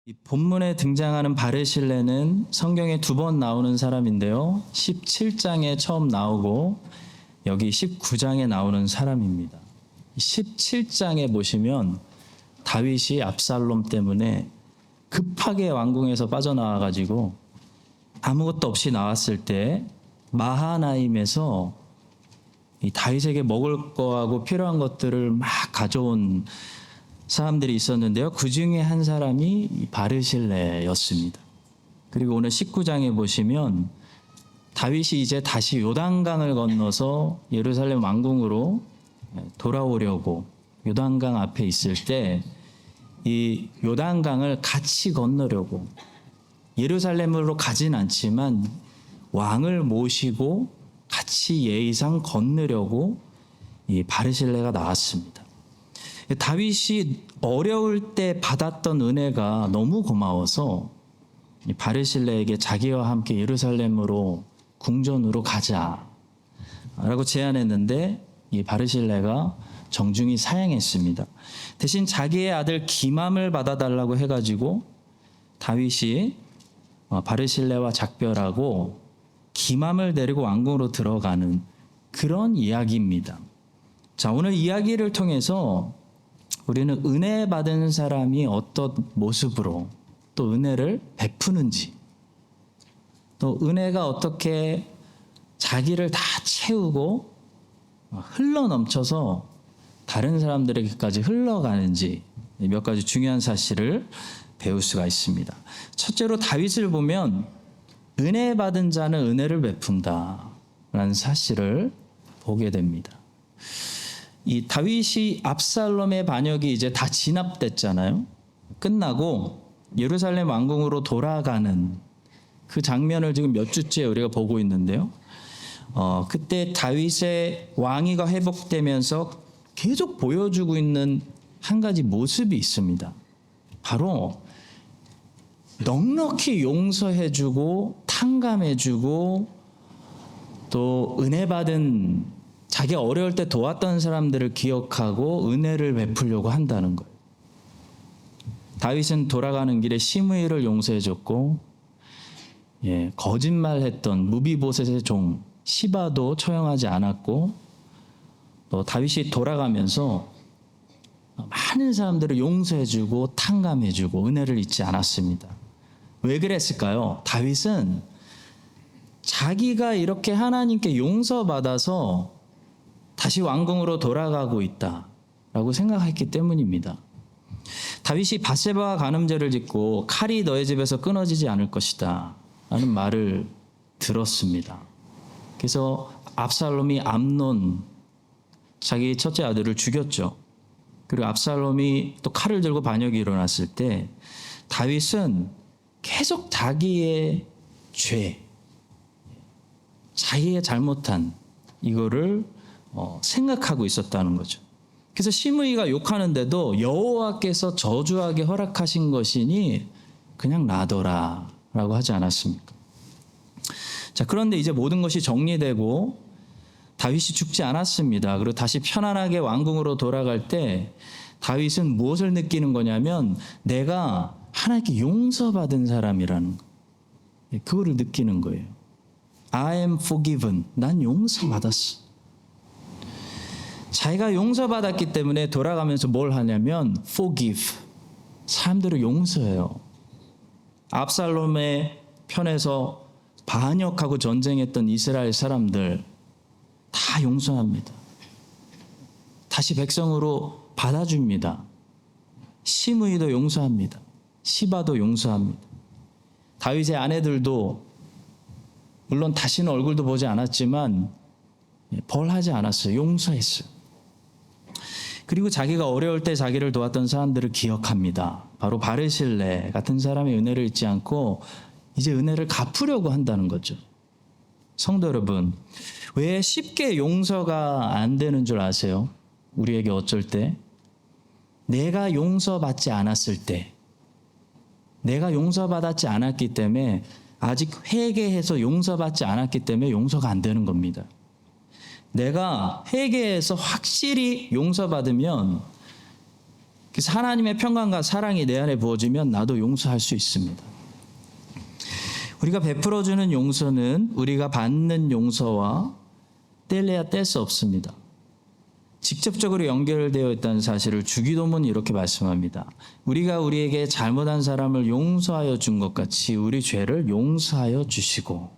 이 본문에 등장하는 바르실레는 성경에 2번 나오는 사람인데요. 17장에 처음 나오고 여기 19장에 나오는 사람입니다. 17장에 보시면 다윗이 압살롬 때문에 급하게 왕궁에서 빠져나와가지고 아무것도 없이 나왔을 때 마하나임에서 이 다윗에게 먹을 거하고 필요한 것들을 막 가져온 사람들이 있었는데요. 그 중에 한 사람이 바르실레였습니다. 그리고 오늘 19장에 보시면 다윗이 이제 다시 요단강을 건너서 예루살렘 왕궁으로 돌아오려고 요단강 앞에 있을 때 이 요단강을 같이 건너려고 예루살렘으로 가진 않지만 왕을 모시고 같이 예의상 건너려고 이 바르실레가 나왔습니다. 다윗이 어려울 때 받았던 은혜가 너무 고마워서 바르실레에게 자기와 함께 예루살렘으로 궁전으로 가자라고 제안했는데 이 바르실레가 정중히 사양했습니다. 대신 자기의 아들 기맘을 받아달라고 해가지고 다윗이 바르실레와 작별하고 기맘을 데리고 왕궁으로 들어가는 그런 이야기입니다. 자, 오늘 이야기를 통해서 우리는 은혜 받은 사람이 어떤 모습으로 또 은혜를 베푸는지, 또 은혜가 어떻게 자기를 다 채우고 흘러넘쳐서 다른 사람들에게까지 흘러가는지 몇 가지 중요한 사실을 배울 수가 있습니다. 첫째로 다윗을 보면 은혜 받은 자는 은혜를 베푼다라는 사실을 보게 됩니다. 이 다윗이 압살롬의 반역이 이제 다 진압됐잖아요. 끝나고 예루살렘 왕궁으로 돌아가는 그 장면을 지금 몇 주째 우리가 보고 있는데요. 그때 다윗의 왕위가 회복되면서 계속 보여주고 있는 한 가지 모습이 있습니다. 바로 넉넉히 용서해주고 탕감해주고 또 은혜 받은 자기 어려울 때 도왔던 사람들을 기억하고 은혜를 베풀려고 한다는 거예요. 다윗은 돌아가는 길에 시므이를 용서해줬고 거짓말했던 무비보셋의 종 시바도 처형하지 않았고 또 다윗이 돌아가면서 많은 사람들을 용서해주고 탕감해주고 은혜를 잊지 않았습니다. 왜 그랬을까요? 다윗은 자기가 이렇게 하나님께 용서받아서 다시 왕궁으로 돌아가고 있다라고 생각했기 때문입니다. 다윗이 밧세바와 간음죄를 짓고 칼이 너의 집에서 끊어지지 않을 것이다 라는 말을 들었습니다. 그래서 압살롬이 암논 자기 첫째 아들을 죽였죠. 그리고 압살롬이 또 칼을 들고 반역이 일어났을 때 다윗은 계속 자기의 죄, 자기의 잘못한 이거를 생각하고 있었다는 거죠. 그래서 시므이가 욕하는데도 여호와께서 저주하게 허락하신 것이니 그냥 놔둬라라고 하지 않았습니까? 자, 그런데 이제 모든 것이 정리되고 다윗이 죽지 않았습니다. 그리고 다시 편안하게 왕궁으로 돌아갈 때 다윗은 무엇을 느끼는 거냐면 내가 하나님께 용서받은 사람이라는 거. 그거를 느끼는 거예요. I am forgiven. 난 용서받았어. 자기가 용서받았기 때문에 돌아가면서 뭘 하냐면 forgive. 사람들을 용서해요. 압살롬의 편에서 반역하고 전쟁했던 이스라엘 사람들 다 용서합니다. 다시 백성으로 받아줍니다. 시므이도 용서합니다. 시바도 용서합니다. 다윗의 아내들도 물론 다시는 얼굴도 보지 않았지만 벌하지 않았어요. 용서했어요. 그리고 자기가 어려울 때 자기를 도왔던 사람들을 기억합니다. 바로 바르실레 같은 사람의 은혜를 잊지 않고 이제 은혜를 갚으려고 한다는 거죠. 성도 여러분, 왜 쉽게 용서가 안 되는 줄 아세요? 우리에게 어쩔 때 내가 용서받지 않았을 때, 내가 용서받았지 않았기 때문에 아직 회개해서 용서받지 않았기 때문에 용서가 안 되는 겁니다. 내가 회개해서 확실히 용서받으면 그래서 하나님의 평강과 사랑이 내 안에 부어지면 나도 용서할 수 있습니다. 우리가 베풀어주는 용서는 우리가 받는 용서와 뗄래야 뗄 수 없습니다. 직접적으로 연결되어 있다는 사실을 주기도문은 이렇게 말씀합니다. 우리가 우리에게 잘못한 사람을 용서하여 준 것 같이 우리 죄를 용서하여 주시고.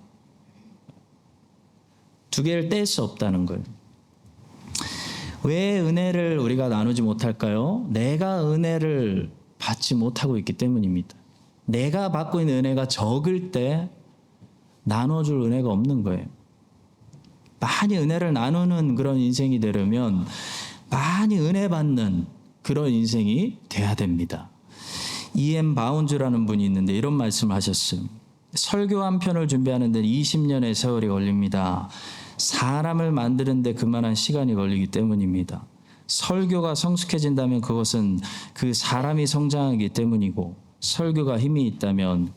두 개를 뗄 수 없다는 거예요. 왜 은혜를 우리가 나누지 못할까요? 내가 은혜를 받지 못하고 있기 때문입니다. 내가 받고 있는 은혜가 적을 때 나눠줄 은혜가 없는 거예요. 많이 은혜를 나누는 그런 인생이 되려면 많이 은혜 받는 그런 인생이 돼야 됩니다. E.M. 바운즈라는 분이 있는데 이런 말씀을 하셨어요. 설교 한 편을 준비하는 데 20년의 세월이 걸립니다. 사람을 만드는데 그만한 시간이 걸리기 때문입니다. 설교가 성숙해진다면 그것은 그 사람이 성장하기 때문이고, 설교가 힘이 있다면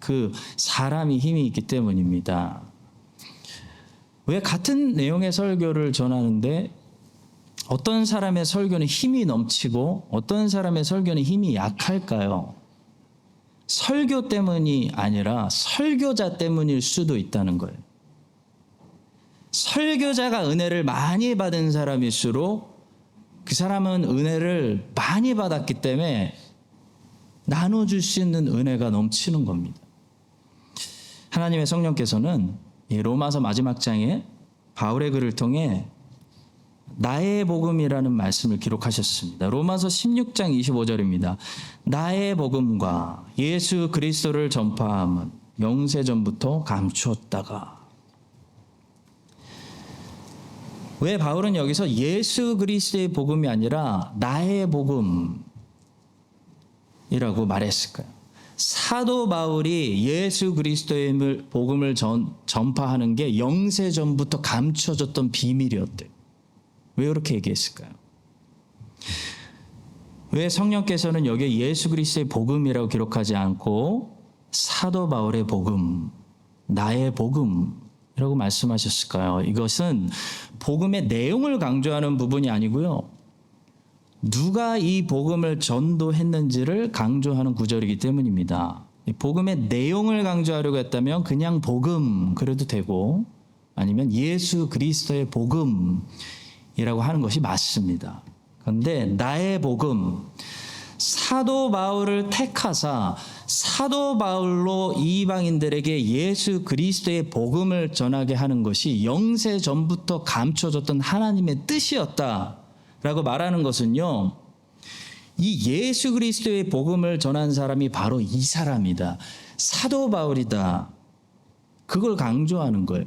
그 사람이 힘이 있기 때문입니다. 왜 같은 내용의 설교를 전하는데 어떤 사람의 설교는 힘이 넘치고 어떤 사람의 설교는 힘이 약할까요? 설교 때문이 아니라 설교자 때문일 수도 있다는 거예요. 설교자가 은혜를 많이 받은 사람일수록 그 사람은 은혜를 많이 받았기 때문에 나눠줄 수 있는 은혜가 넘치는 겁니다. 하나님의 성령께서는 로마서 마지막 장에 바울의 글을 통해 나의 복음이라는 말씀을 기록하셨습니다. 로마서 16장 25절입니다. 나의 복음과 예수 그리스도를 전파함은 영세전부터 감추었다가. 왜 바울은 여기서 예수 그리스도의 복음이 아니라 나의 복음이라고 말했을까요? 사도 바울이 예수 그리스도의 복음을 전파하는 게 영세전부터 감춰졌던 비밀이었대요. 왜 그렇게 얘기했을까요? 왜 성령께서는 여기에 예수 그리스도의 복음이라고 기록하지 않고 사도 바울의 복음, 나의 복음이라고 말씀하셨을까요? 이것은 복음의 내용을 강조하는 부분이 아니고요. 누가 이 복음을 전도했는지를 강조하는 구절이기 때문입니다. 복음의 내용을 강조하려고 했다면 그냥 복음 그래도 되고, 아니면 예수 그리스도의 복음이라고 하는 것이 맞습니다. 그런데 나의 복음, 사도 바울을 택하사 사도 바울로 이방인들에게 예수 그리스도의 복음을 전하게 하는 것이 영세 전부터 감춰졌던 하나님의 뜻이었다라고 말하는 것은요, 이 예수 그리스도의 복음을 전한 사람이 바로 이 사람이다, 사도 바울이다, 그걸 강조하는 거예요.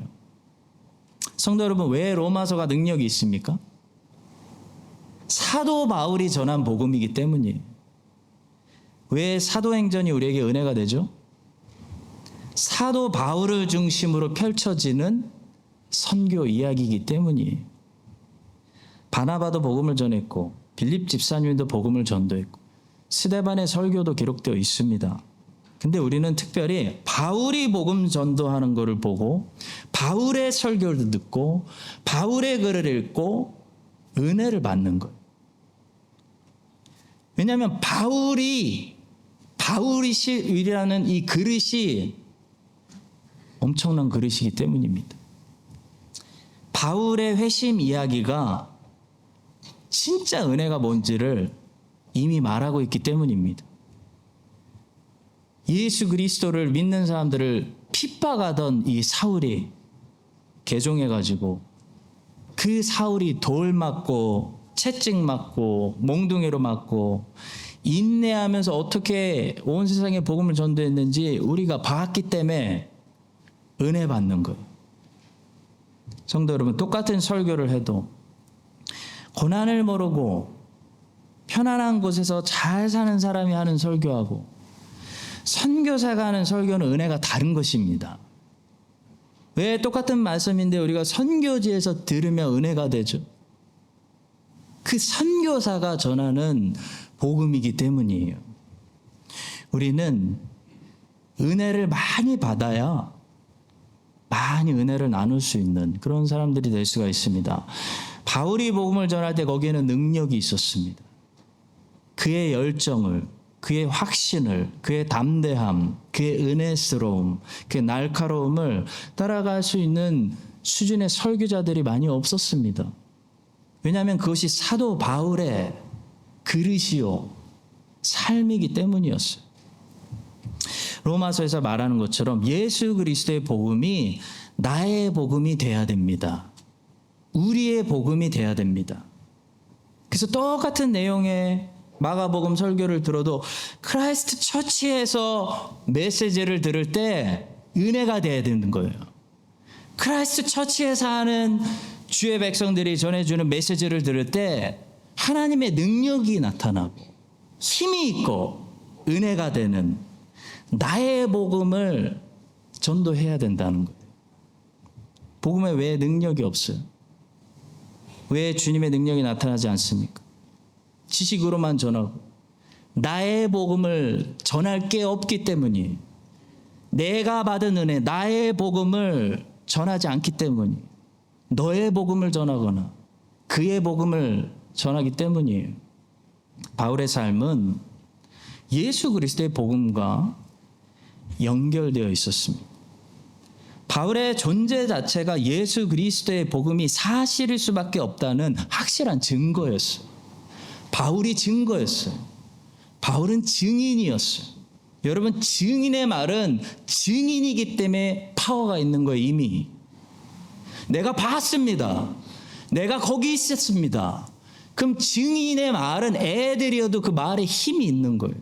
성도 여러분, 왜 로마서가 능력이 있습니까? 사도 바울이 전한 복음이기 때문이에요. 왜 사도행전이 우리에게 은혜가 되죠? 사도 바울을 중심으로 펼쳐지는 선교 이야기이기 때문이에요. 바나바도 복음을 전했고 빌립 집사님도 복음을 전도했고 스데반의 설교도 기록되어 있습니다. 근데 우리는 특별히 바울이 복음 전도하는 것을 보고 바울의 설교를 듣고 바울의 글을 읽고 은혜를 받는 거예요. 왜냐하면 바울이라는 이 그릇이 엄청난 그릇이기 때문입니다. 바울의 회심 이야기가 진짜 은혜가 뭔지를 이미 말하고 있기 때문입니다. 예수 그리스도를 믿는 사람들을 핍박하던 이 사울이 개종해가지고 그 사울이 돌 맞고 채찍 맞고 몽둥이로 맞고 인내하면서 어떻게 온 세상에 복음을 전도했는지 우리가 봤기 때문에 은혜 받는 거예요. 성도 여러분, 똑같은 설교를 해도 고난을 모르고 편안한 곳에서 잘 사는 사람이 하는 설교하고 선교사가 하는 설교는 은혜가 다른 것입니다. 왜 똑같은 말씀인데 우리가 선교지에서 들으면 은혜가 되죠? 그 선교사가 전하는 복음이기 때문이에요. 우리는 은혜를 많이 받아야 많이 은혜를 나눌 수 있는 그런 사람들이 될 수가 있습니다. 바울이 복음을 전할 때 거기에는 능력이 있었습니다. 그의 열정을, 그의 확신을, 그의 담대함, 그의 은혜스러움, 그의 날카로움을 따라갈 수 있는 수준의 설교자들이 많이 없었습니다. 왜냐하면 그것이 사도 바울의 그릇이요 삶이기 때문이었어요. 로마서에서 말하는 것처럼 예수 그리스도의 복음이 나의 복음이 돼야 됩니다. 우리의 복음이 돼야 됩니다. 그래서 똑같은 내용의 마가복음 설교를 들어도 크라이스트 처치에서 메시지를 들을 때 은혜가 돼야 되는 거예요. 크라이스트 처치에서 하는 주의 백성들이 전해주는 메시지를 들을 때 하나님의 능력이 나타나고 힘이 있고 은혜가 되는 나의 복음을 전도해야 된다는 거예요. 복음에 왜 능력이 없어요? 왜 주님의 능력이 나타나지 않습니까? 지식으로만 전하고 나의 복음을 전할 게 없기 때문이에요. 내가 받은 은혜, 나의 복음을 전하지 않기 때문이에요. 너의 복음을 전하거나 그의 복음을 전하기 때문이에요. 바울의 삶은 예수 그리스도의 복음과 연결되어 있었습니다. 바울의 존재 자체가 예수 그리스도의 복음이 사실일 수밖에 없다는 확실한 증거였어요. 바울이 증거였어요. 바울은 증인이었어요. 여러분, 증인의 말은 증인이기 때문에 파워가 있는 거예요. 이미 내가 봤습니다. 내가 거기 있었습니다. 그럼 증인의 말은 애들이어도 그 말에 힘이 있는 거예요.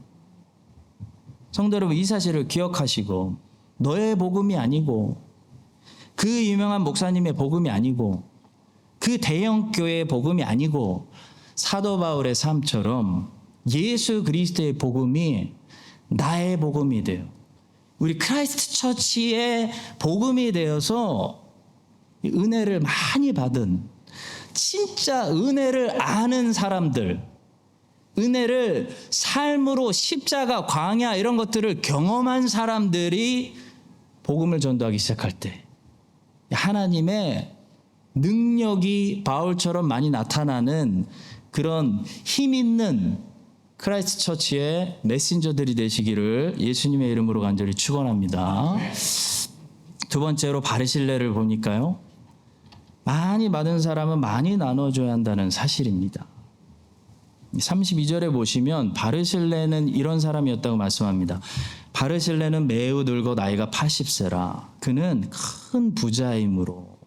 성도 여러분, 이 사실을 기억하시고 너의 복음이 아니고 그 유명한 목사님의 복음이 아니고 그 대형 교회의 복음이 아니고 사도 바울의 삶처럼 예수 그리스도의 복음이 나의 복음이 돼요. 우리 크라이스트 처치의 복음이 되어서 은혜를 많이 받은, 진짜 은혜를 아는 사람들, 은혜를 삶으로 십자가, 광야 이런 것들을 경험한 사람들이 복음을 전도하기 시작할 때 하나님의 능력이 바울처럼 많이 나타나는 그런 힘 있는 크라이스트 처치의 메신저들이 되시기를 예수님의 이름으로 간절히 축원합니다. 두 번째로 바르실레를 보니까요, 많이 받은 사람은 많이 나눠줘야 한다는 사실입니다. 32절에 보시면 바르실레는 이런 사람이었다고 말씀합니다. 바르실레는 매우 늙어 나이가 80세라. 그는 큰 부자이므로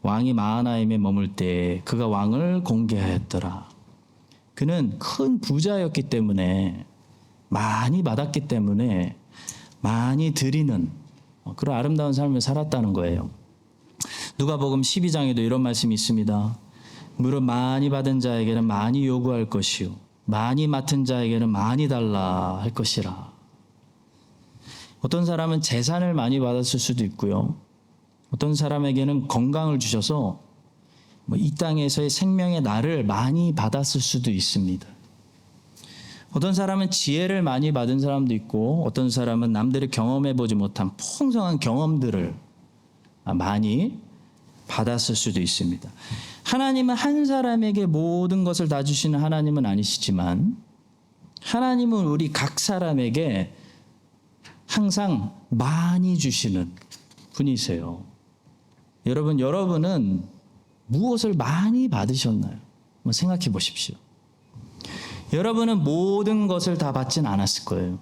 왕이 마하나임에 머물 때 그가 왕을 공개하였더라. 그는 큰 부자였기 때문에, 많이 받았기 때문에 많이 드리는 그런 아름다운 삶을 살았다는 거예요. 누가복음 12장에도 이런 말씀이 있습니다. 무릇 많이 받은 자에게는 많이 요구할 것이요 많이 맡은 자에게는 많이 달라 할 것이라. 어떤 사람은 재산을 많이 받았을 수도 있고요. 어떤 사람에게는 건강을 주셔서 이 땅에서의 생명의 날을 많이 받았을 수도 있습니다. 어떤 사람은 지혜를 많이 받은 사람도 있고, 어떤 사람은 남들이 경험해보지 못한 풍성한 경험들을 많이 받았을 수도 있습니다. 하나님은 한 사람에게 모든 것을 다 주시는 하나님은 아니시지만, 하나님은 우리 각 사람에게 항상 많이 주시는 분이세요. 여러분은 무엇을 많이 받으셨나요? 한번 생각해 보십시오. 여러분은 모든 것을 다 받진 않았을 거예요.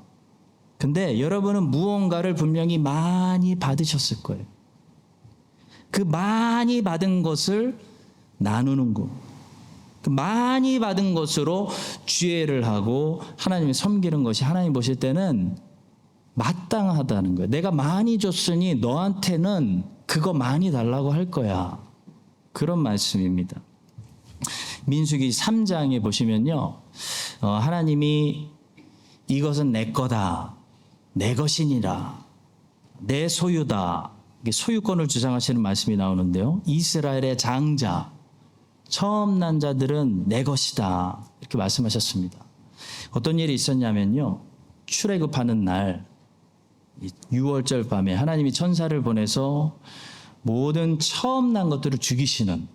근데 여러분은 무언가를 분명히 많이 받으셨을 거예요. 그 많이 받은 것을 나누는 것, 그 많이 받은 것으로 주애를 하고 하나님을 섬기는 것이 하나님 보실 때는 마땅하다는 거예요. 내가 많이 줬으니 너한테는 그거 많이 달라고 할 거야. 그런 말씀입니다. 민수기 3장에 보시면요, 하나님이 이것은 내 거다, 내 것이니라, 내 소유다, 소유권을 주장하시는 말씀이 나오는데요. 이스라엘의 장자, 처음 난 자들은 내 것이다, 이렇게 말씀하셨습니다. 어떤 일이 있었냐면요, 출애굽하는 날 6월절 밤에 하나님이 천사를 보내서 모든 처음 난 것들을 죽이시는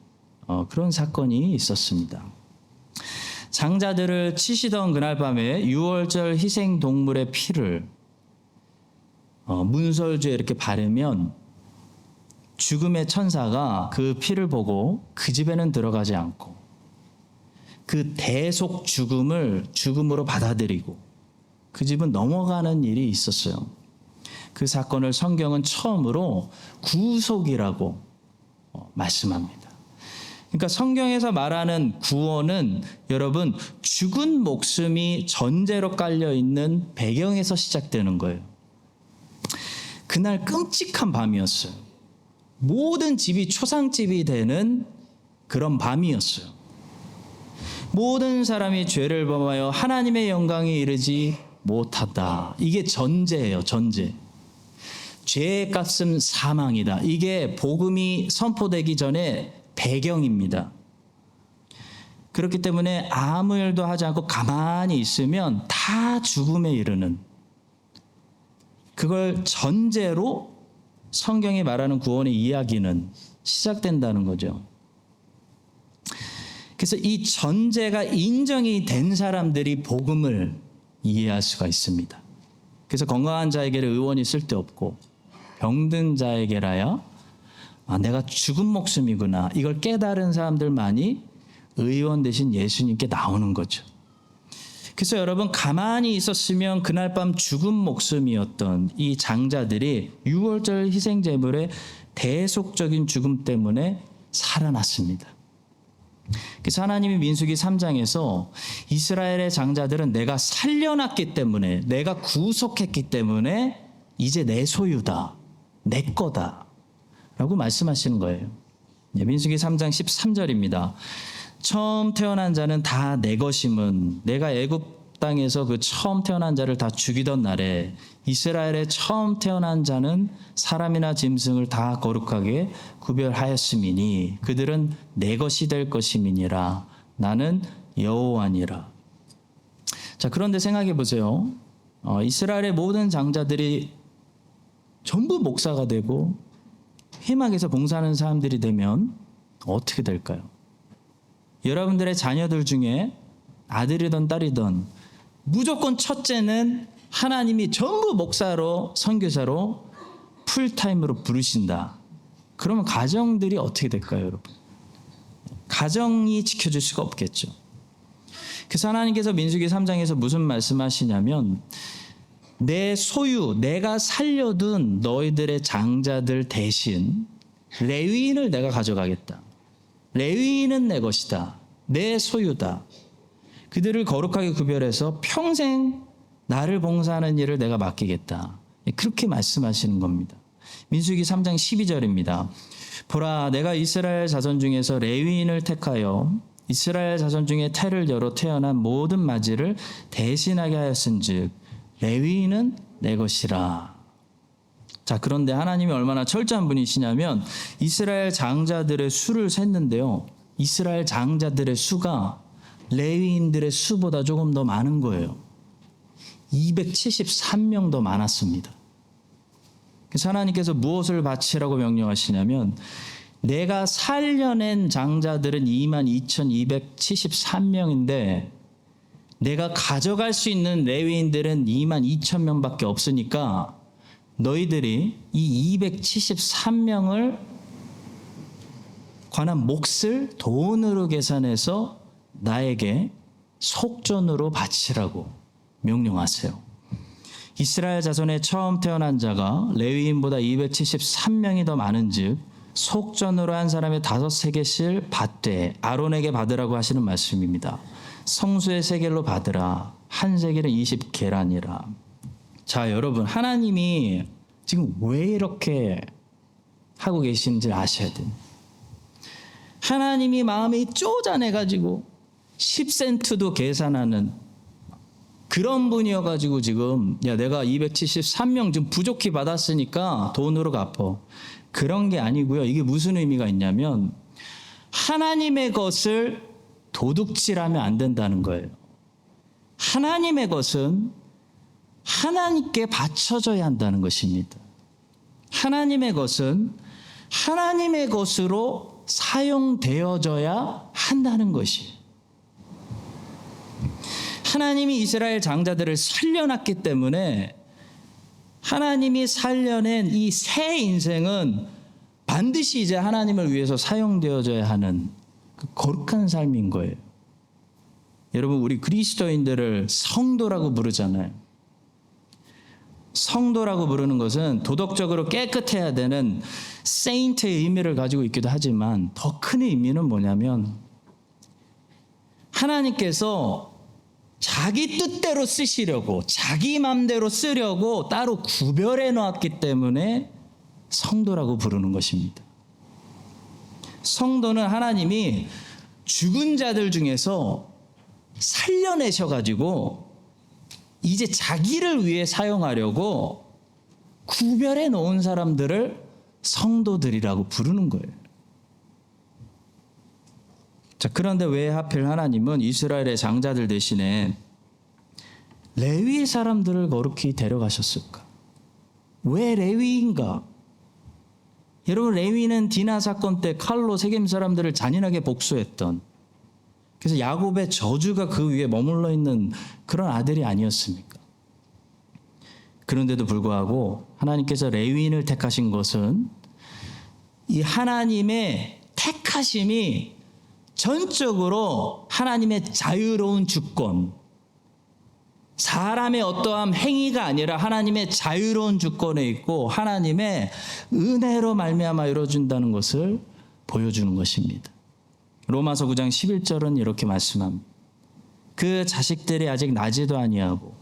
그런 사건이 있었습니다. 장자들을 치시던 그날 밤에 유월절 희생 동물의 피를 문설주에 이렇게 바르면 죽음의 천사가 그 피를 보고 그 집에는 들어가지 않고 그 대속 죽음을 죽음으로 받아들이고 그 집은 넘어가는 일이 있었어요. 그 사건을 성경은 처음으로 구속이라고 말씀합니다. 그러니까 성경에서 말하는 구원은 여러분 죽은 목숨이 전제로 깔려 있는 배경에서 시작되는 거예요. 그날 끔찍한 밤이었어요. 모든 집이 초상집이 되는 그런 밤이었어요. 모든 사람이 죄를 범하여 하나님의 영광에 이르지 못하다. 이게 전제예요, 전제. 죄의 값은 사망이다. 이게 복음이 선포되기 전에 배경입니다. 그렇기 때문에 아무 일도 하지 않고 가만히 있으면 다 죽음에 이르는, 그걸 전제로 성경이 말하는 구원의 이야기는 시작된다는 거죠. 그래서 이 전제가 인정이 된 사람들이 복음을 이해할 수가 있습니다. 그래서 건강한 자에게는 의원이 쓸데없고 병든 자에게라야 내가 죽은 목숨이구나, 이걸 깨달은 사람들만이 의원 대신 예수님께 나오는 거죠. 그래서 여러분 가만히 있었으면 그날 밤 죽은 목숨이었던 이 장자들이 유월절 희생제물의 대속적인 죽음 때문에 살아났습니다. 그래서 하나님이 민수기 3장에서 이스라엘의 장자들은 내가 살려놨기 때문에, 내가 구속했기 때문에 이제 내 소유다, 내 거다 라고 말씀하시는 거예요. 민수기 3장 13절입니다. 처음 태어난 자는 다 내 것임은 내가 애굽 땅에서 그 처음 태어난 자를 다 죽이던 날에 이스라엘의 처음 태어난 자는 사람이나 짐승을 다 거룩하게 구별하였음이니 그들은 내 것이 될 것임이니라. 나는 여호와니라. 자, 그런데 생각해 보세요. 이스라엘의 모든 장자들이 전부 목사가 되고 회막에서 봉사하는 사람들이 되면 어떻게 될까요? 여러분들의 자녀들 중에 아들이든 딸이든 무조건 첫째는 하나님이 전부 목사로, 선교사로 풀타임으로 부르신다. 그러면 가정들이 어떻게 될까요, 여러분? 가정이 지켜줄 수가 없겠죠. 그래서 하나님께서 민수기 3장에서 무슨 말씀하시냐면 내 소유, 내가 살려둔 너희들의 장자들 대신 레위인을 내가 가져가겠다. 레위인은 내 것이다. 내 소유다. 그들을 거룩하게 구별해서 평생 나를 봉사하는 일을 내가 맡기겠다. 그렇게 말씀하시는 겁니다. 민수기 3장 12절입니다. 보라, 내가 이스라엘 자손 중에서 레위인을 택하여 이스라엘 자손 중에 태를 열어 태어난 모든 마지를 대신하게 하였은즉 레위인은 내 것이라. 자, 그런데 하나님이 얼마나 철저한 분이시냐면 이스라엘 장자들의 수를 셌는데요, 이스라엘 장자들의 수가 레위인들의 수보다 조금 더 많은 거예요. 273명 더 많았습니다. 그래서 하나님께서 무엇을 바치라고 명령하시냐면 내가 살려낸 장자들은 22,273명인데 내가 가져갈 수 있는 레위인들은 22,000명밖에 없으니까 너희들이 이 273명을 관한 몫을 돈으로 계산해서 나에게 속전으로 바치라고 명령하세요. 이스라엘 자손의 처음 태어난 자가 레위인보다 273명이 더 많은즉 속전으로 한 사람의 5세겔씩 받되 아론에게 받으라고 하시는 말씀입니다. 성수의 세겔로 받으라. 한 세겔은 20계란이라. 자, 여러분, 하나님이 지금 왜 이렇게 하고 계신지 아셔야 돼요. 하나님이 마음이 쪼잔해가지고 10센트도 계산하는 그런 분이어가지고 지금 야, 내가 273명 좀 부족히 받았으니까 돈으로 갚어. 그런 게 아니고요. 이게 무슨 의미가 있냐면 하나님의 것을 도둑질하면 안 된다는 거예요. 하나님의 것은 하나님께 바쳐져야 한다는 것입니다. 하나님의 것은 하나님의 것으로 사용되어져야 한다는 것이. 하나님이 이스라엘 장자들을 살려놨기 때문에 하나님이 살려낸 이 새 인생은 반드시 이제 하나님을 위해서 사용되어져야 하는 그 거룩한 삶인 거예요. 여러분, 우리 그리스도인들을 성도라고 부르잖아요. 성도라고 부르는 것은 도덕적으로 깨끗해야 되는 세인트의 의미를 가지고 있기도 하지만 더 큰 의미는 뭐냐면 하나님께서 자기 뜻대로 쓰시려고 자기 맘대로 쓰려고 따로 구별해 놓았기 때문에 성도라고 부르는 것입니다. 성도는 하나님이 죽은 자들 중에서 살려내셔가지고 이제 자기를 위해 사용하려고 구별해 놓은 사람들을 성도들이라고 부르는 거예요. 자, 그런데 왜 하필 하나님은 이스라엘의 장자들 대신에 레위 사람들을 거룩히 데려가셨을까? 왜 레위인가? 여러분, 레위는 디나 사건 때 칼로 세겜 사람들을 잔인하게 복수했던, 그래서 야곱의 저주가 그 위에 머물러 있는 그런 아들이 아니었습니까? 그런데도 불구하고 하나님께서 레위인을 택하신 것은 이 하나님의 택하심이 전적으로 하나님의 자유로운 주권, 사람의 어떠한 행위가 아니라 하나님의 자유로운 주권에 있고 하나님의 은혜로 말미암아 이루어진다는 것을 보여주는 것입니다. 로마서 9장 11절은 이렇게 말씀합니다. 그 자식들이 아직 나지도 아니하고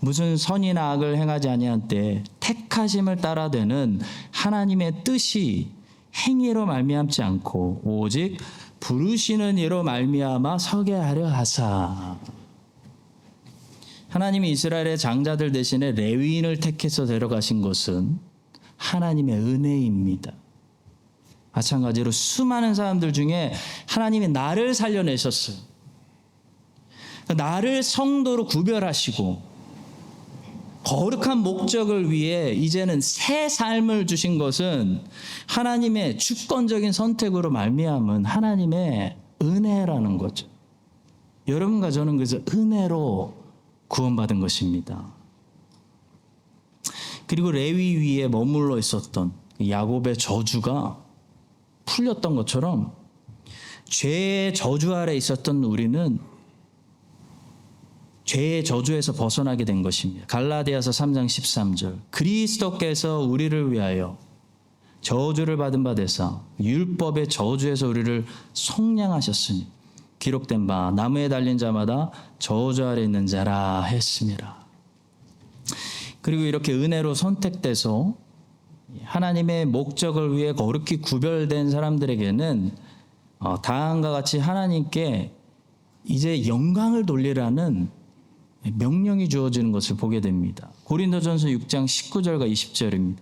무슨 선이나 악을 행하지 아니한 때 택하심을 따라되는 하나님의 뜻이 행위로 말미암지 않고 오직 부르시는 이로 말미암아 서게 하려 하사. 하나님이 이스라엘의 장자들 대신에 레위인을 택해서 데려가신 것은 하나님의 은혜입니다. 마찬가지로 수많은 사람들 중에 하나님이 나를 살려내셨어요. 나를 성도로 구별하시고 거룩한 목적을 위해 이제는 새 삶을 주신 것은 하나님의 주권적인 선택으로 말미암은 하나님의 은혜라는 거죠. 여러분과 저는 그래서 은혜로 구원받은 것입니다. 그리고 레위 위에 머물러 있었던 야곱의 저주가 풀렸던 것처럼 죄의 저주 아래 있었던 우리는 죄의 저주에서 벗어나게 된 것입니다. 갈라디아서 3장 13절 그리스도께서 우리를 위하여 저주를 받은 바 되사 율법의 저주에서 우리를 속량하셨으니 기록된 바 나무에 달린 자마다 저주 아래 있는 자라 했습니다. 그리고 이렇게 은혜로 선택돼서 하나님의 목적을 위해 거룩히 구별된 사람들에게는 다음과 같이 하나님께 이제 영광을 돌리라는 명령이 주어지는 것을 보게 됩니다. 고린도전서 6장 19절과 20절입니다.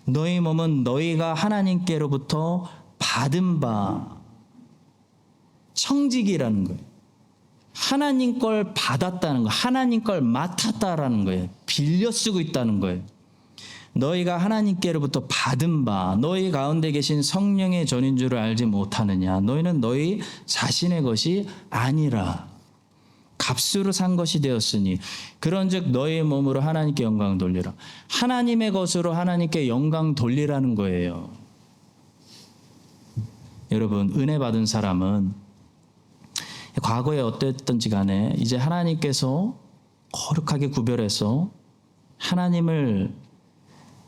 너희 몸은 너희가 하나님께로부터 받은 바 청직이라는 거예요. 하나님 걸 받았다는 거, 하나님 걸 맡았다라는 거예요. 빌려 쓰고 있다는 거예요. 너희가 하나님께로부터 받은 바 너희 가운데 계신 성령의 전인 줄을 알지 못하느냐. 너희는 너희 자신의 것이 아니라 값으로 산 것이 되었으니 그런즉 너희 몸으로 하나님께 영광 돌리라. 하나님의 것으로 하나님께 영광 돌리라는 거예요. 여러분, 은혜 받은 사람은 과거에 어땠든지 간에 이제 하나님께서 거룩하게 구별해서 하나님을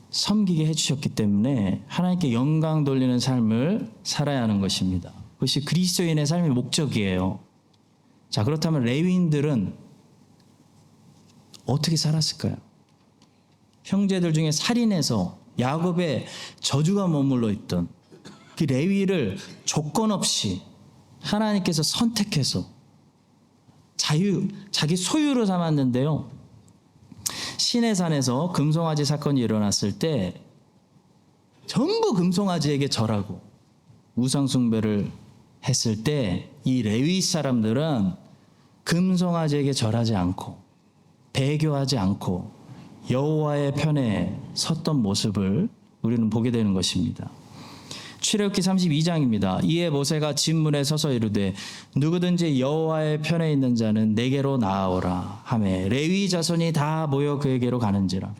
섬기게 해주셨기 때문에 하나님께 영광 돌리는 삶을 살아야 하는 것입니다. 그것이 그리스도인의 삶의 목적이에요. 자, 그렇다면 레위인들은 어떻게 살았을까요? 형제들 중에 살인해서 야곱의 저주가 머물러 있던 그 레위를 조건 없이 하나님께서 선택해서 자기 소유로 삼았는데요. 시내산에서 금송아지 사건이 일어났을 때 전부 금송아지에게 절하고 우상숭배를 했을 때 이 레위 사람들은 금송아지에게 절하지 않고 배교하지 않고 여호와의 편에 섰던 모습을 우리는 보게 되는 것입니다. 출애굽기 32장입니다. 이에 모세가 진문에 서서 이르되 누구든지 여호와의 편에 있는 자는 내게로 나아오라 하매 레위 자손이 다 모여 그에게로 가는지라.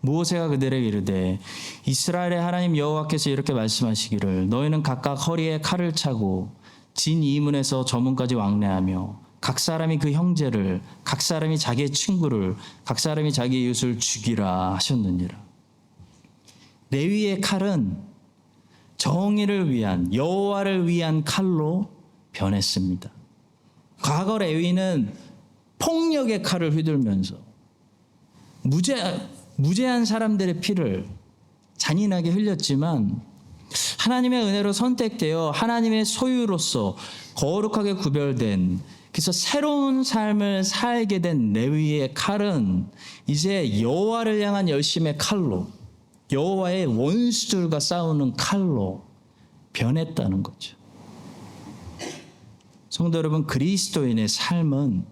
모세가 그들에게 이르되 이스라엘의 하나님 여호와께서 이렇게 말씀하시기를 너희는 각각 허리에 칼을 차고 진 이문에서 저 문까지 왕래하며 각 사람이 그 형제를, 각 사람이 자기의 친구를, 각 사람이 자기 이웃을 죽이라 하셨느니라. 레위의 칼은 정의를 위한, 여호와를 위한 칼로 변했습니다. 과거 레위는 폭력의 칼을 휘둘면서 무죄한 사람들의 피를 잔인하게 흘렸지만 하나님의 은혜로 선택되어 하나님의 소유로서 거룩하게 구별된, 그래서 새로운 삶을 살게 된 레위의 칼은 이제 여호와를 향한 열심의 칼로, 여호와의 원수들과 싸우는 칼로 변했다는 거죠. 성도 여러분, 그리스도인의 삶은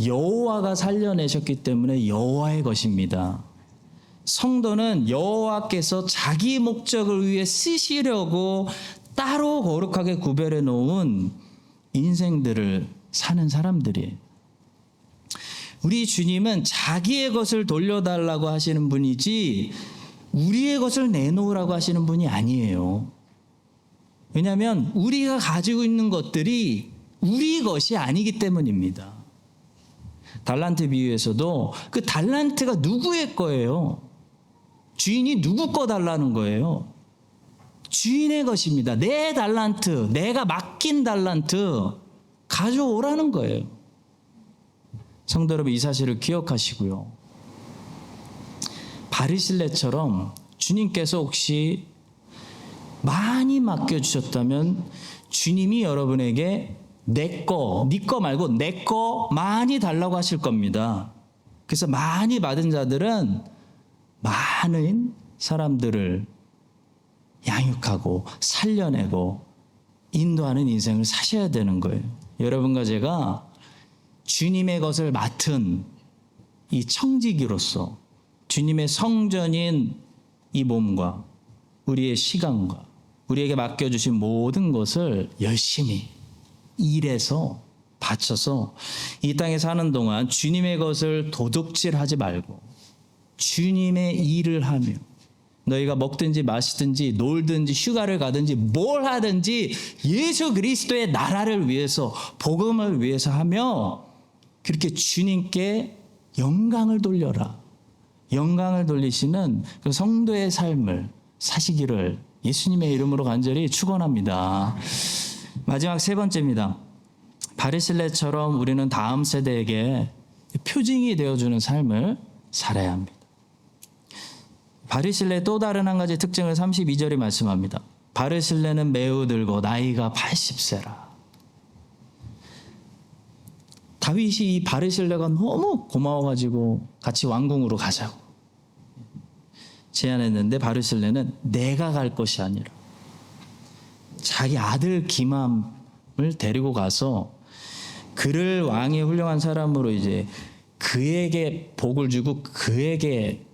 여호와가 살려내셨기 때문에 여호와의 것입니다. 성도는 여호와께서 자기 목적을 위해 쓰시려고 따로 거룩하게 구별해 놓은 인생들을 사는 사람들이에요. 우리 주님은 자기의 것을 돌려달라고 하시는 분이지 우리의 것을 내놓으라고 하시는 분이 아니에요. 왜냐하면 우리가 가지고 있는 것들이 우리 것이 아니기 때문입니다. 달란트 비유에서도 그 달란트가 누구의 거예요? 주인이 누구 거 달라는 거예요? 주인의 것입니다. 내 달란트, 내가 맡긴 달란트 가져오라는 거예요. 성도 여러분, 이 사실을 기억하시고요. 바리실레처럼 주님께서 혹시 많이 맡겨주셨다면 주님이 여러분에게 내 거, 네 거 말고 내 거 많이 달라고 하실 겁니다. 그래서 많이 받은 자들은 많은 사람들을 양육하고 살려내고 인도하는 인생을 사셔야 되는 거예요. 여러분과 제가 주님의 것을 맡은 이 청지기로서 주님의 성전인 이 몸과 우리의 시간과 우리에게 맡겨주신 모든 것을 열심히 일해서 바쳐서 이 땅에 사는 동안 주님의 것을 도둑질하지 말고 주님의 일을 하며 너희가 먹든지 마시든지 놀든지 휴가를 가든지 뭘 하든지 예수 그리스도의 나라를 위해서, 복음을 위해서 하며 그렇게 주님께 영광을 돌려라. 영광을 돌리시는 그 성도의 삶을 사시기를 예수님의 이름으로 간절히 축원합니다. 마지막 세 번째입니다. 바리실레처럼 우리는 다음 세대에게 표징이 되어주는 삶을 살아야 합니다. 바리실레의 또 다른 한 가지 특징을 32절이 말씀합니다. 바리실레는 매우 늙어 나이가 80세라. 다윗이 이 바리실레가 너무 고마워가지고 같이 왕궁으로 가자고 제안했는데 바리실레는 내가 갈 것이 아니라 자기 아들 기맘을 데리고 가서 그를 왕의 훌륭한 사람으로 이제 그에게 복을 주고 그에게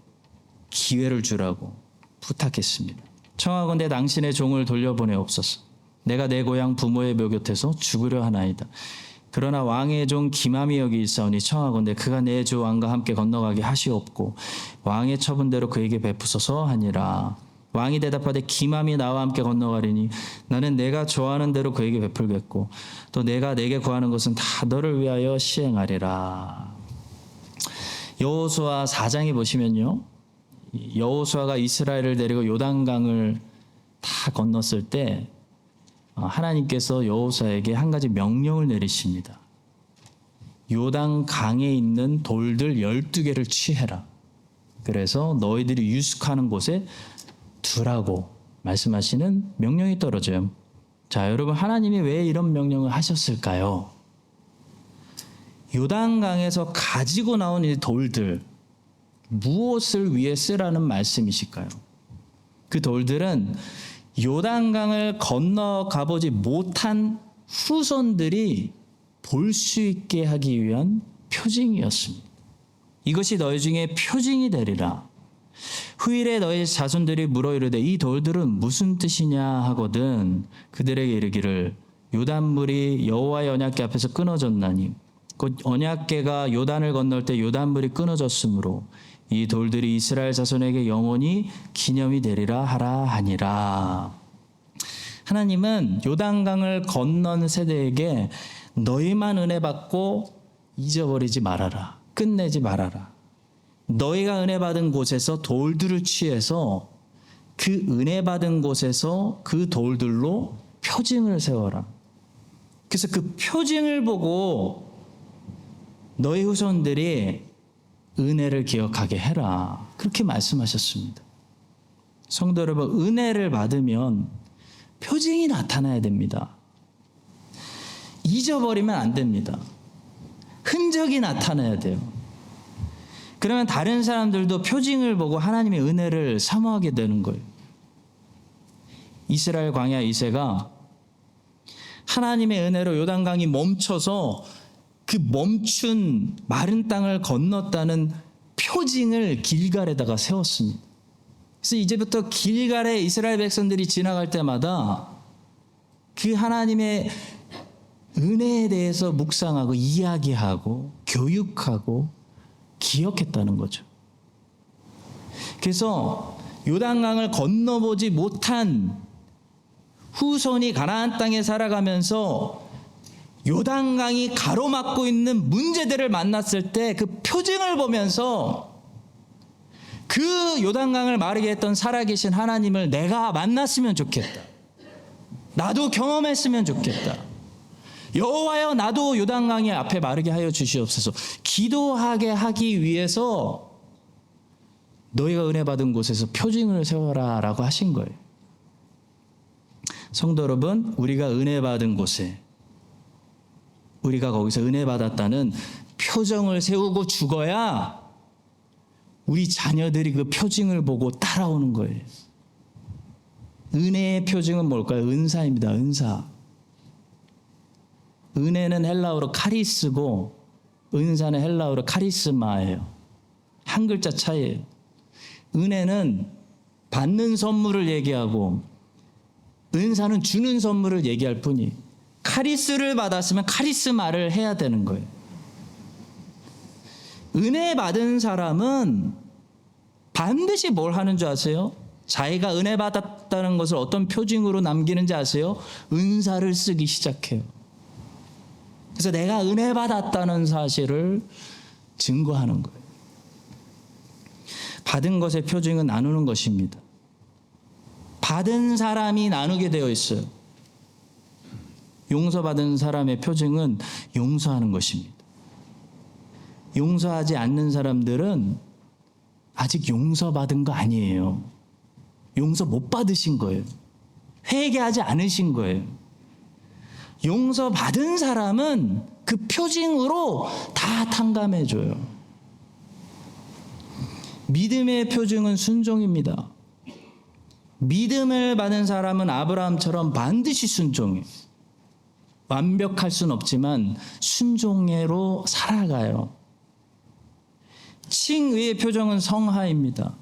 기회를 주라고 부탁했습니다. 청하건대 당신의 종을 돌려보내옵소서. 내가 내 고향 부모의 묘 곁에서 죽으려 하나이다. 그러나 왕의 종 기맘이 여기 있사오니 청하건대 그가 내 주 왕과 함께 건너가게 하시옵고 왕의 처분대로 그에게 베푸소서 하니라. 왕이 대답하되 기맘이 나와 함께 건너가리니 나는 내가 좋아하는 대로 그에게 베풀겠고 또 내가 내게 구하는 것은 다 너를 위하여 시행하리라. 여호수아 4장에 보시면요, 여호수아가 이스라엘을 데리고 요단강을 다 건넜을 때 하나님께서 여호수아에게 한 가지 명령을 내리십니다. 요단강에 있는 돌들 12개를 취해라. 그래서 너희들이 유숙하는 곳에 두라고 말씀하시는 명령이 떨어져요. 자, 여러분, 하나님이 왜 이런 명령을 하셨을까요? 요단강에서 가지고 나온 이 돌들 무엇을 위해 쓰라는 말씀이실까요? 그 돌들은 요단강을 건너가보지 못한 후손들이 볼 수 있게 하기 위한 표징이었습니다. 이것이 너희 중에 표징이 되리라. 후일에 너희 자손들이 물어 이르되 이 돌들은 무슨 뜻이냐 하거든 그들에게 이르기를 요단물이 여호와의 언약궤 앞에서 끊어졌나니 곧 언약궤가 요단을 건널 때 요단물이 끊어졌으므로 이 돌들이 이스라엘 자손에게 영원히 기념이 되리라 하라 하니라. 하나님은 요단강을 건넌 세대에게 너희만 은혜 받고 잊어버리지 말아라. 끝내지 말아라. 너희가 은혜 받은 곳에서 돌들을 취해서 그 은혜 받은 곳에서 그 돌들로 표징을 세워라. 그래서 그 표징을 보고 너희 후손들이 은혜를 기억하게 해라. 그렇게 말씀하셨습니다. 성도 여러분, 은혜를 받으면 표징이 나타나야 됩니다. 잊어버리면 안 됩니다. 흔적이 나타나야 돼요. 그러면 다른 사람들도 표징을 보고 하나님의 은혜를 사모하게 되는 거예요. 이스라엘 광야 2세가 하나님의 은혜로 요단강이 멈춰서 그 멈춘 마른 땅을 건넜다는 표징을 길갈에다가 세웠습니다. 그래서 이제부터 길갈에 이스라엘 백성들이 지나갈 때마다 그 하나님의 은혜에 대해서 묵상하고 이야기하고 교육하고 기억했다는 거죠. 그래서 요단강을 건너보지 못한 후손이 가나안 땅에 살아가면서 요단강이 가로막고 있는 문제들을 만났을 때 그 표징을 보면서 그 요단강을 마르게 했던 살아계신 하나님을 내가 만났으면 좋겠다. 나도 경험했으면 좋겠다. 여호와여 나도 요단강의 앞에 마르게 하여 주시옵소서. 기도하게 하기 위해서 너희가 은혜 받은 곳에서 표징을 세워라 라고 하신 거예요. 성도 여러분, 우리가 은혜 받은 곳에 우리가 거기서 은혜 받았다는 표정을 세우고 죽어야 우리 자녀들이 그 표징을 보고 따라오는 거예요. 은혜의 표징은 뭘까요? 은사입니다. 은사. 은혜는 헬라어로 카리스고 은사는 헬라어로 카리스마예요. 한 글자 차이예요. 은혜는 받는 선물을 얘기하고 은사는 주는 선물을 얘기할 뿐이에요. 카리스를 받았으면 카리스마를 해야 되는 거예요. 은혜 받은 사람은 반드시 뭘 하는 줄 아세요? 자기가 은혜 받았다는 것을 어떤 표징으로 남기는지 아세요? 은사를 쓰기 시작해요. 그래서 내가 은혜 받았다는 사실을 증거하는 거예요. 받은 것의 표징은 나누는 것입니다. 받은 사람이 나누게 되어 있어요. 용서받은 사람의 표징은 용서하는 것입니다. 용서하지 않는 사람들은 아직 용서받은 거 아니에요. 용서 못 받으신 거예요. 회개하지 않으신 거예요. 용서받은 사람은 그 표징으로 다 탕감해줘요. 믿음의 표징은 순종입니다. 믿음을 받은 사람은 아브라함처럼 반드시 순종해요. 완벽할 수는 없지만 순종해로 살아가요. 칭의의 표정은 성하입니다.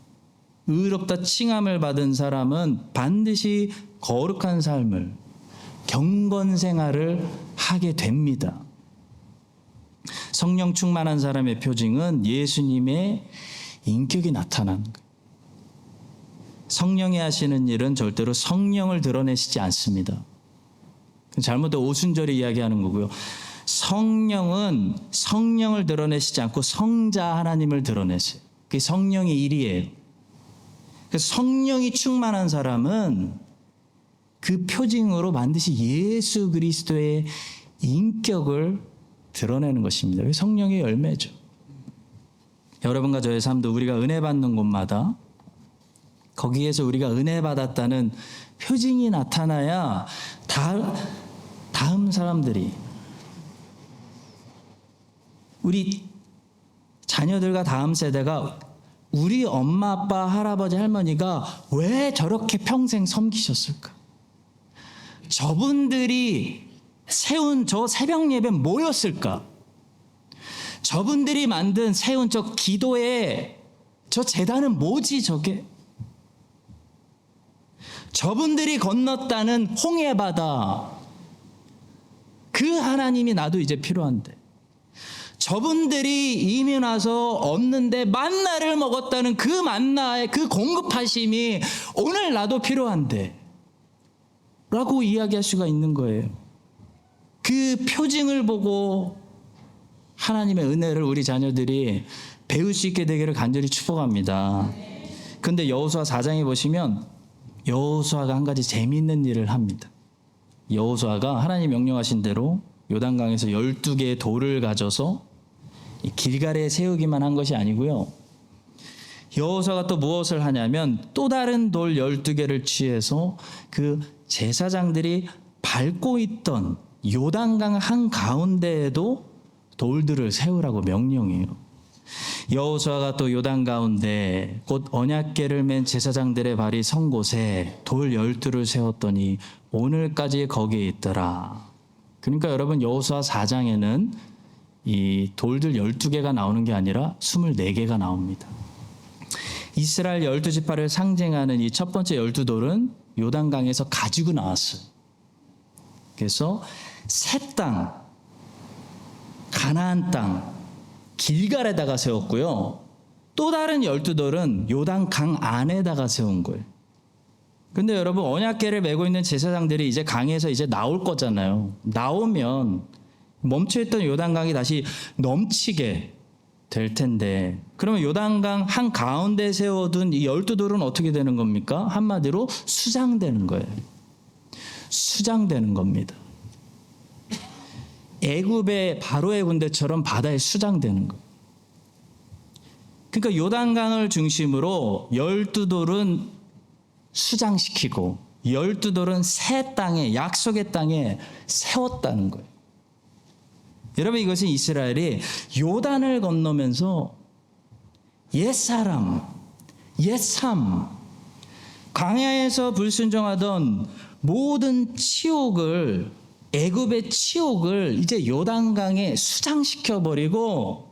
의롭다 칭함을 받은 사람은 반드시 거룩한 삶을, 경건 생활을 하게 됩니다. 성령 충만한 사람의 표징은 예수님의 인격이 나타나는 거예요. 성령이 하시는 일은 절대로 성령을 드러내시지 않습니다. 잘못된 오순절이 이야기하는 거고요. 성령은 성령을 드러내시지 않고 성자 하나님을 드러내세요. 그게 성령의 일이에요. 그래서 성령이 충만한 사람은 그 표징으로 반드시 예수 그리스도의 인격을 드러내는 것입니다. 그게 성령의 열매죠. 여러분과 저의 삶도 우리가 은혜 받는 곳마다 거기에서 우리가 은혜 받았다는 표징이 나타나야 다음 사람들이 우리 자녀들과 다음 세대가 우리 엄마, 아빠, 할아버지, 할머니가 왜 저렇게 평생 섬기셨을까? 저분들이 세운 저 새벽 예배는 뭐였을까? 저분들이 세운 저 기도의 저 제단은 뭐지 저게? 저분들이 건넜다는 홍해바다, 그 하나님이 나도 이제 필요한데, 저분들이 이미 나서 없는데 만나를 먹었다는 그 만나의 그 공급하심이 오늘 나도 필요한데 라고 이야기할 수가 있는 거예요. 그 표징을 보고 하나님의 은혜를 우리 자녀들이 배울 수 있게 되기를 간절히 축복합니다. 그런데 여호수아 4장에 보시면 여호수아가 한 가지 재미있는 일을 합니다. 여호수아가 하나님 명령하신 대로 요단강에서 12개의 돌을 가져서 길갈에 세우기만 한 것이 아니고요. 여호수아가 또 무엇을 하냐면 또 다른 돌 12개를 취해서 그 제사장들이 밟고 있던 요단강 한가운데에도 돌들을 세우라고 명령해요. 여호수아가 또 요단 가운데 곧 언약궤를 맨 제사장들의 발이 선 곳에 돌 12를 세웠더니 오늘까지 거기에 있더라. 그러니까 여러분, 여호수아 4장에는 이 돌들 12개가 나오는 게 아니라 24개가 나옵니다. 이스라엘 12지파를 상징하는 이 첫 번째 12돌은 요단강에서 가지고 나왔어요. 그래서 새 땅, 가나안 땅, 길갈에다가 세웠고요. 또 다른 12돌은 요단강 안에다가 세운 거예요. 근데 여러분, 언약궤를 메고 있는 제사장들이 이제 강에서 이제 나올 거잖아요. 나오면 멈춰있던 요단강이 다시 넘치게 될 텐데, 그러면 요단강 한가운데 세워둔 이 12돌은 어떻게 되는 겁니까? 한마디로 수장되는 거예요. 수장되는 겁니다. 애굽의 바로의 군대처럼 바다에 수장되는 거예요. 그러니까 요단강을 중심으로 12돌은 수장시키고 12돌은 새 땅에, 약속의 땅에 세웠다는 거예요. 여러분, 이것은 이스라엘이 요단을 건너면서 옛사람, 옛삶, 광야에서 불순종하던 모든 치욕을, 애굽의 치욕을 이제 요단강에 수장시켜버리고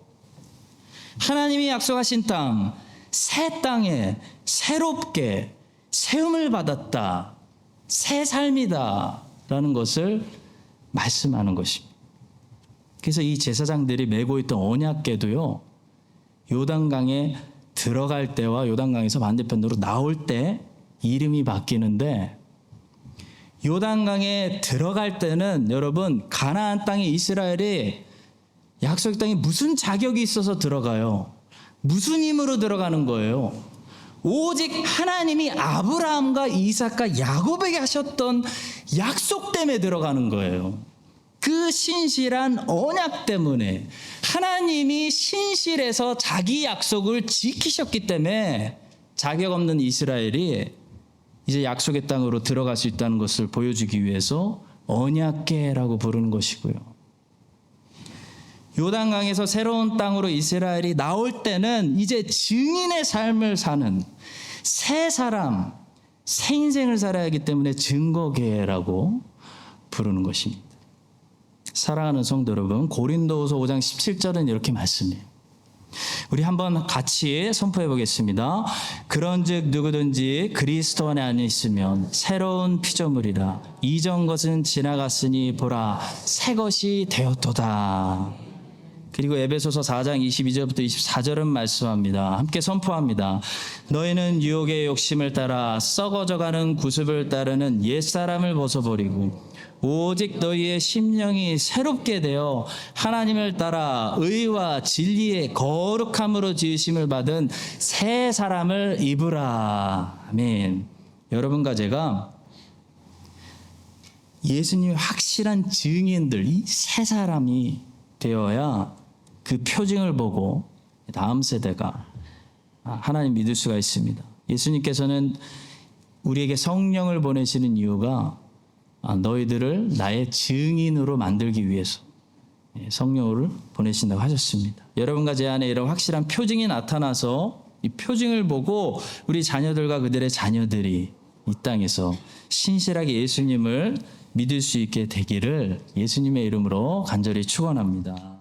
하나님이 약속하신 땅, 새 땅에 새롭게 세움을 받았다, 새 삶이다 라는 것을 말씀하는 것입니다. 그래서 이 제사장들이 메고 있던 언약궤도요, 요단강에 들어갈 때와 요단강에서 반대편으로 나올 때 이름이 바뀌는데, 요단강에 들어갈 때는 여러분, 가나안 땅에 이스라엘이 약속 땅에 무슨 자격이 있어서 들어가요? 무슨 힘으로 들어가는 거예요? 오직 하나님이 아브라함과 이삭과 야곱에게 하셨던 약속 때문에 들어가는 거예요. 그 신실한 언약 때문에, 하나님이 신실해서 자기 약속을 지키셨기 때문에 자격 없는 이스라엘이 이제 약속의 땅으로 들어갈 수 있다는 것을 보여주기 위해서 언약궤라고 부르는 것이고요. 요단강에서 새로운 땅으로 이스라엘이 나올 때는 이제 증인의 삶을 사는 새 사람, 새 인생을 살아야 하기 때문에 증거궤라고 부르는 것입니다. 사랑하는 성도 여러분, 고린도후서 5장 17절은 이렇게 말씀해요. 우리 한번 같이 선포해 보겠습니다. 그런즉 누구든지 그리스도 안에 있으면 새로운 피조물이라, 이전 것은 지나갔으니 보라 새 것이 되었도다. 그리고 에베소서 4장 22절부터 24절은 말씀합니다. 함께 선포합니다. 너희는 유혹의 욕심을 따라 썩어져가는 구습을 따르는 옛사람을 벗어버리고 오직 너희의 심령이 새롭게 되어 하나님을 따라 의와 진리의 거룩함으로 지으심을 받은 새 사람을 입으라. 아멘. 여러분과 제가 예수님의 확실한 증인들, 이 새 사람이 되어야 그 표징을 보고 다음 세대가 하나님 믿을 수가 있습니다. 예수님께서는 우리에게 성령을 보내시는 이유가 너희들을 나의 증인으로 만들기 위해서 성령을 보내신다고 하셨습니다. 여러분과 제 안에 이런 확실한 표징이 나타나서 이 표징을 보고 우리 자녀들과 그들의 자녀들이 이 땅에서 신실하게 예수님을 믿을 수 있게 되기를 예수님의 이름으로 간절히 축원합니다.